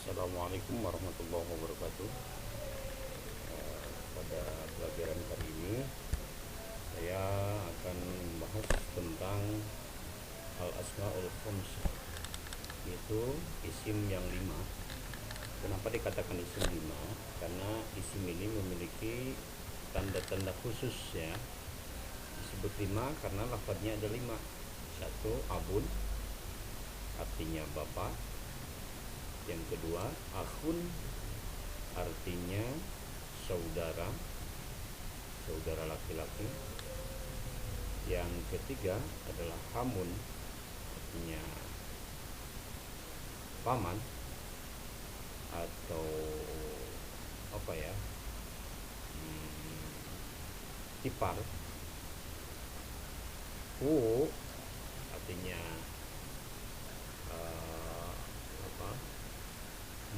Assalamualaikum warahmatullahi wabarakatuh. Pada pelajaran kali ini saya akan membahas tentang al-asmaul khamsah, yaitu isim yang 5. Kenapa dikatakan isim 5? Karena isim ini memiliki tanda-tanda khusus ya. Disebut 5 karena lafadznya ada 5. Satu, abun, artinya bapak. Yang kedua, akhun, artinya saudara laki-laki. Yang ketiga adalah hamun, artinya paman atau ipar. Hu, artinya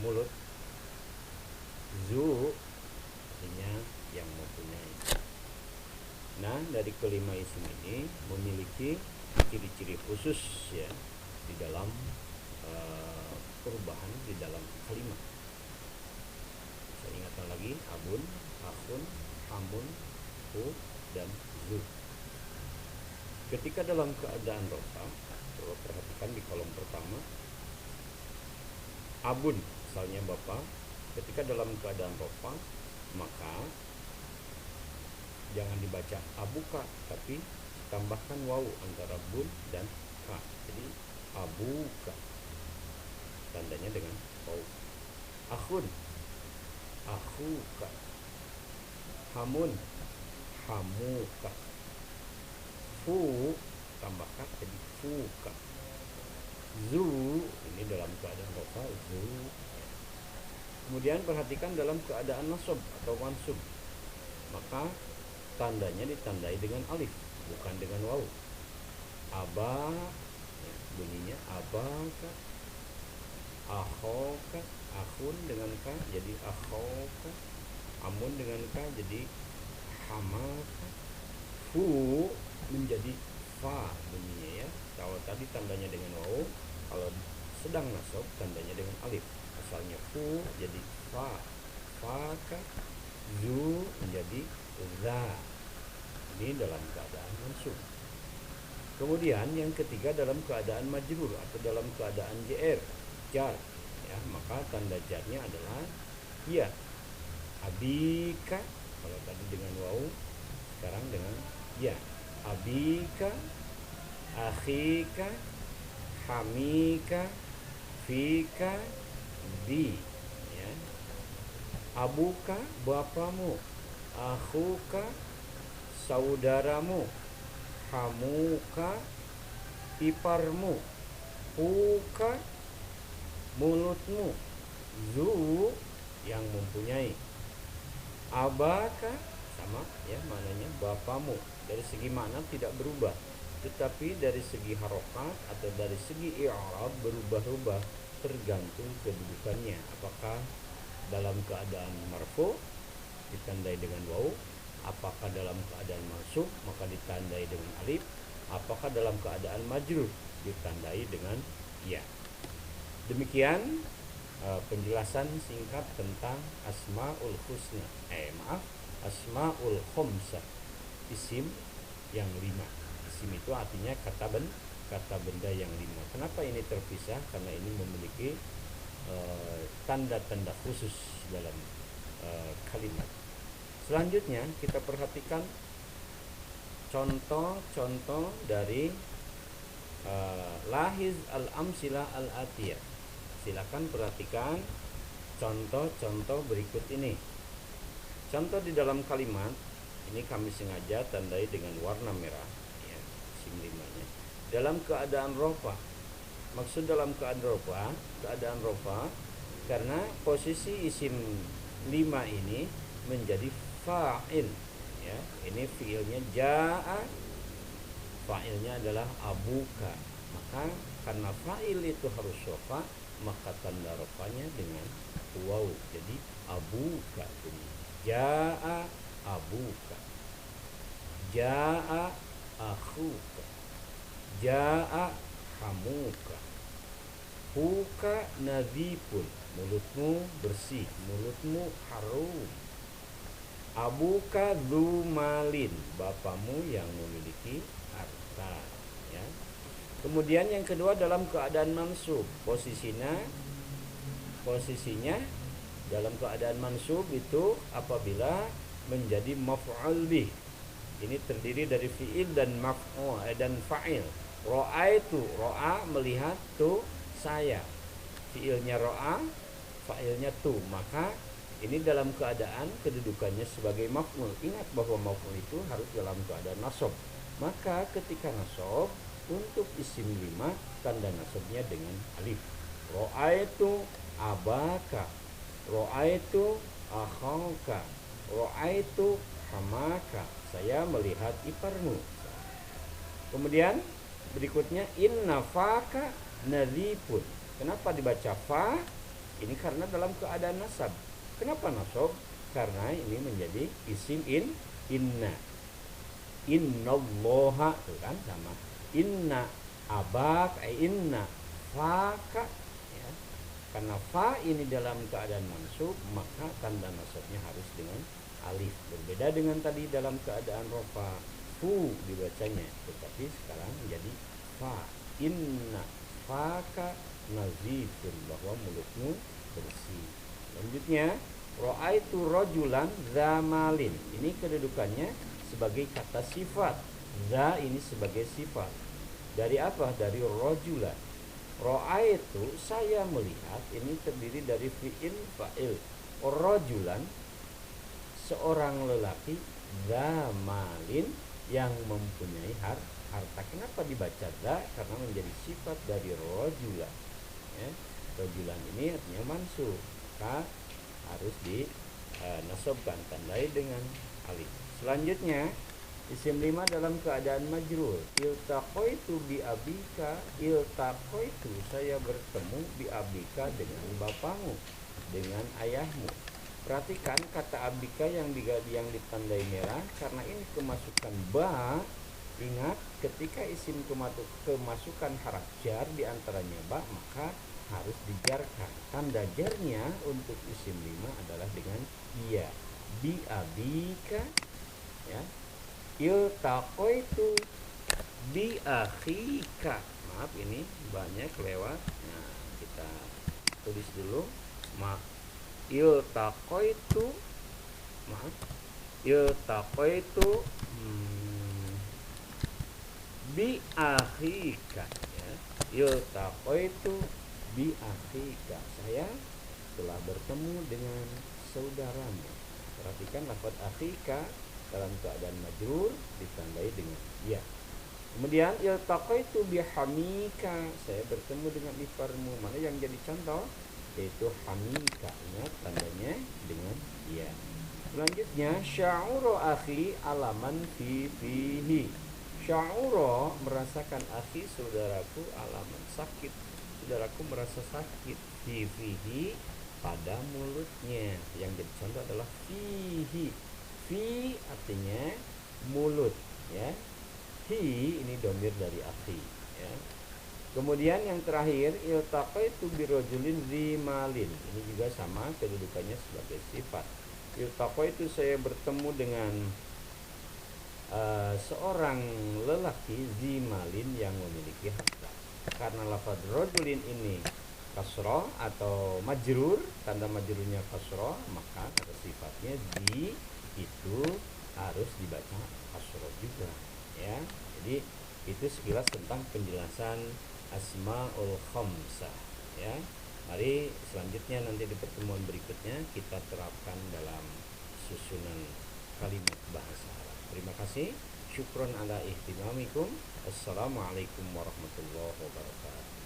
mulut. Zu, artinya yang mempunyai. Nah, dari kelima isim ini memiliki ciri-ciri khusus ya di dalam perubahan di dalam kalimat. Saya ingatkan lagi: abun, akhun, hamun, hu, dan zu. Ketika dalam keadaan rofa, coba perhatikan di kolom pertama. Abun, misalnya bapak. Ketika dalam keadaan rofa, maka jangan dibaca abuka, tapi tambahkan waw antara bun dan ka. Jadi abuka, tandanya dengan waw. Akhun, akhuka. Hamun, hamuka. Fu, tambahkan jadi fuka. Zu, ini dalam keadaan rofa, zu. Kemudian perhatikan dalam keadaan nasab atau mansub, maka tandanya ditandai dengan alif, bukan dengan waw. Aba, ya, bunyinya abaka. Akhoka, akhun dengan ka jadi akhoka. Amun dengan ka jadi hamaka. Fu menjadi fa bunyinya ya. Kalau tadi tandanya dengan waw, kalau sedang nasab tandanya dengan alif. Asalnya fu jadi fa, faka. Zu menjadi za. Ini dalam keadaan mansub. Kemudian yang ketiga dalam keadaan majrur atau dalam keadaan jar ya, maka tanda jarnya adalah ya. Abika, kalau tadi dengan waw, sekarang dengan ya. Abika, akhika, hamika, fika, di ya. Abuka, bapamu. Akhuka, saudaramu. Hamuka, iparmu. Huka, mulutmu. Zu, yang mempunyai. Abaka, sama ya maknanya bapamu. Dari segi makna tidak berubah, tetapi dari segi harokat atau dari segi i'rab berubah-ubah tergantung kedudukannya. Apakah dalam keadaan marfu ditandai dengan waw, apakah dalam keadaan mansub maka ditandai dengan alif, apakah dalam keadaan majrur ditandai dengan ya. Demikian penjelasan singkat tentang asmaul husna. Asmaul khamsah, isim yang 5. Isim itu artinya kata benda yang 5. Kenapa ini terpisah? Karena ini memiliki tanda-tanda khusus dalam kalimat. Selanjutnya kita perhatikan contoh-contoh dari lahiz al-amsilah al-atiyah. Silakan perhatikan contoh-contoh berikut ini. Contoh di dalam kalimat ini kami sengaja tandai dengan warna merah ya, isim 5-nya. Dalam keadaan rofa. Maksud dalam keadaan rofa karena posisi isim 5 ini menjadi fa'il ya. Ini fiilnya jaa, fa'ilnya adalah abuka. Maka karena fa'il itu harus rofa, maka tanda rofanya dengan waw. Jadi abuka ini. Jaa abuka. Jaa akhuka. Jaa hamuka. Fuka nadhifun, mulutmu bersih, mulutmu harum. Abuka dzumalin, bapamu yang memiliki harta, ya. Kemudian yang kedua dalam keadaan mansub, posisinya dalam keadaan mansub itu apabila menjadi maf'ul bih. Ini terdiri dari fiil dan maf'ul dan fa'il. Ra'aitu, ra'a melihat, tu saya. Fiilnya ra'a, fa'ilnya tu. Maka ini dalam keadaan kedudukannya sebagai maf'ul. Ingat bahwa maf'ul itu harus dalam keadaan nasab. Maka ketika nasab untuk isim 5 tanda nasabnya dengan alif. Ra'aitu abaka, ra'aitu akhauka, ra'aitu hamaka, saya melihat iparmu. Kemudian berikutnya inna faka nadhifun. Kenapa dibaca fa? Ini karena dalam keadaan nasab. Kenapa nasab? Karena ini menjadi isim inna. Innallaha, itu kan sama. Inna abak, inna faka, ya. Karena fa ini dalam keadaan mansub, maka tanda nasabnya harus dengan alif. Berbeda dengan tadi dalam keadaan rofa, fu dibacanya, tetapi sekarang menjadi fa. Inna faka nazifun, bahwa mulutmu bersih. Selanjutnya, ra'aitu rajulan zamalin. Ini kedudukannya sebagai kata sifat. Za ini sebagai sifat. Dari apa? Dari rajulan. Ra'aitu, saya melihat, ini terdiri dari fi'il fa'il. Rajulan, seorang lelaki, zamalin, yang mempunyai harta. Kenapa dibaca za? Karena menjadi sifat dari rajulan, ya. Rajulan ini artinya mansub, maka harus dinasabkan, tandai dengan alif. Selanjutnya isim 5 dalam keadaan majrur. Iltaqaitu bi abika, iltaqaitu, saya bertemu bi abika, dengan bapamu, dengan ayahmu. Perhatikan kata abika yang ditandai merah karena ini kemasukan ba. Ingat, ketika isim kemasukan haraf jar diantaranya ba, maka harus dijarkan. Tanda jarnya untuk isim 5 adalah dengan iya. Bi abika, ya. Iltaqaitu bi akhika. Maaf, ini banyak lewat. Nah, kita tulis dulu. Iltaqaitu bi akhika, ya. Iltaqaitu bi akhika, saya telah bertemu dengan saudaramu. Perhatikan lafaz akhika dalam keadaan majrur ditandai dengan ya. Kemudian iltaqaitu bi hamika, saya bertemu dengan iparmu. Mana yang jadi contoh? Yaitu hamika. Ingat tandanya dengan ya. Selanjutnya sya'ura akhi alaman fihi. Sya'ura, merasakan, akhi, saudaraku, alaman, sakit, saudaraku merasa sakit, fihi, pada mulutnya. Yang jadi contoh adalah fihi. Fi artinya mulut, ya. Hi ini domir dari akhi, ya. Kemudian yang terakhir iltaqaitu birajulin zimalin. Ini juga sama kedudukannya sebagai sifat. Iltaqaitu, saya bertemu dengan seorang lelaki zimalin yang memiliki harta. Karena lafaz rajulin ini kasroh atau majrur, tanda majrurnya kasroh, maka kata sifatnya di itu harus dibaca kasroh juga, ya. Jadi itu sekilas tentang penjelasan asmaul khamsah, ya. Mari selanjutnya nanti di pertemuan berikutnya kita terapkan dalam susunan kalimat bahasa Arab. Terima kasih. Syukron ala ihtimamikum. Assalamualaikum warahmatullahi wabarakatuh.